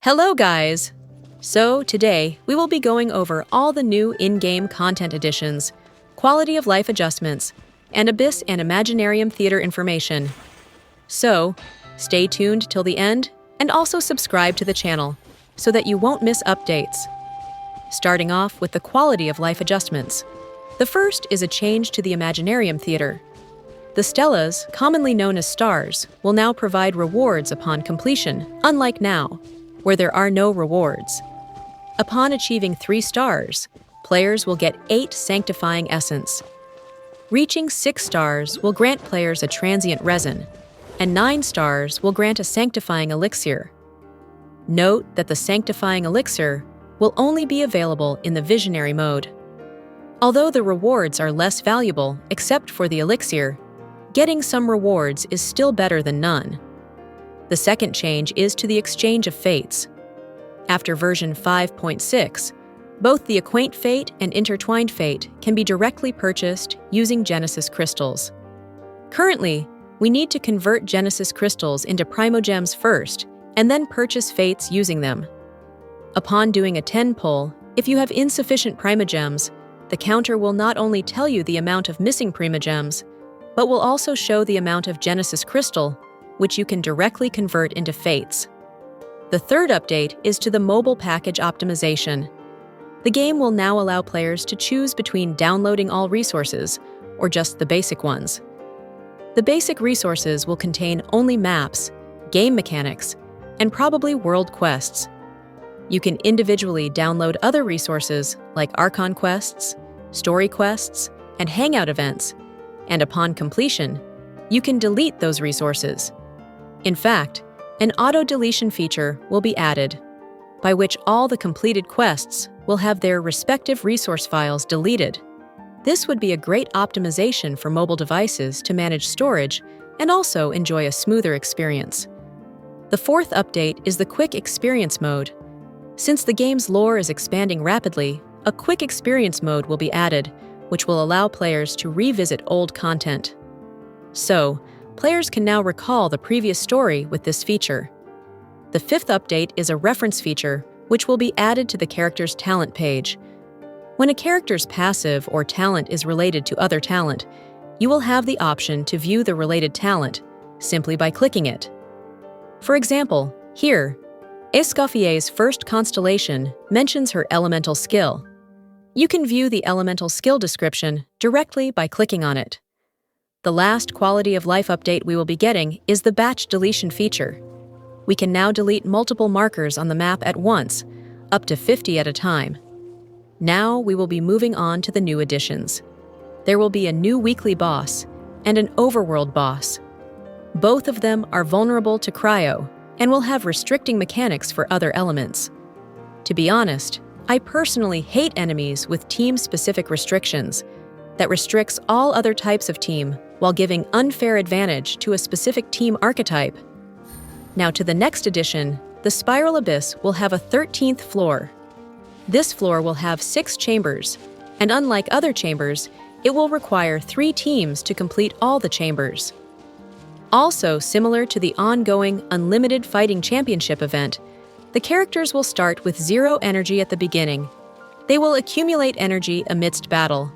Hello guys! So today we will be going over all the new in-game content additions, quality of life adjustments, and Abyss and Imaginarium Theater information. So stay tuned till the end and also subscribe to the channel so that you won't miss updates. Starting off with the quality of life adjustments. The first is a change to the Imaginarium Theater. The Stellas, commonly known as stars, will now provide rewards upon completion, unlike now, where there are no rewards. Upon achieving 3 stars, players will get 8 Sanctifying Essence. Reaching 6 stars will grant players a Transient Resin, and 9 stars will grant a Sanctifying Elixir. Note that the Sanctifying Elixir will only be available in the Visionary mode. Although the rewards are less valuable except for the Elixir, getting some rewards is still better than none. The second change is to the Exchange of Fates. After version 5.6, both the Acquaint Fate and Intertwined Fate can be directly purchased using Genesis Crystals. Currently, we need to convert Genesis Crystals into Primogems first, and then purchase Fates using them. Upon doing a 10 pull, if you have insufficient Primogems, the counter will not only tell you the amount of missing Primogems, but will also show the amount of Genesis Crystal, which you can directly convert into Fates. The third update is to the mobile package optimization. The game will now allow players to choose between downloading all resources or just the basic ones. The basic resources will contain only maps, game mechanics, and probably world quests. You can individually download other resources like Archon quests, story quests, and hangout events, and upon completion, you can delete those resources. In fact, an auto-deletion feature will be added, by which all the completed quests will have their respective resource files deleted. This would be a great optimization for mobile devices to manage storage and also enjoy a smoother experience. The fourth update is the Quick Experience mode. Since the game's lore is expanding rapidly, a Quick Experience mode will be added, which will allow players to revisit old content. So, players can now recall the previous story with this feature. The fifth update is a reference feature, which will be added to the character's talent page. When a character's passive or talent is related to other talent, you will have the option to view the related talent simply by clicking it. For example, here, Escoffier's first constellation mentions her elemental skill. You can view the elemental skill description directly by clicking on it. The last quality of life update we will be getting is the batch deletion feature. We can now delete multiple markers on the map at once, up to 50 at a time. Now we will be moving on to the new additions. There will be a new weekly boss and an overworld boss. Both of them are vulnerable to cryo and will have restricting mechanics for other elements. To be honest, I personally hate enemies with team-specific restrictions that restricts all other types of team while giving unfair advantage to a specific team archetype. Now to the next addition, the Spiral Abyss will have a 13th floor. This floor will have 6 chambers, and unlike other chambers, it will require 3 teams to complete all the chambers. Also similar to the ongoing Unlimited Fighting Championship event, the characters will start with 0 energy at the beginning. They will accumulate energy amidst battle.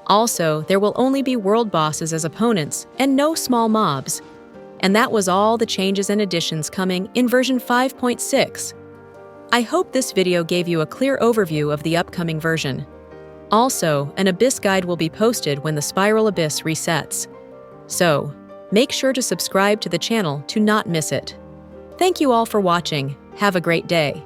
Also, there will only be world bosses as opponents and no small mobs. And that was all the changes and additions coming in version 5.6. I hope this video gave you a clear overview of the upcoming version. Also, an Abyss guide will be posted when the Spiral Abyss resets. So, make sure to subscribe to the channel to not miss it. Thank you all for watching. Have a great day.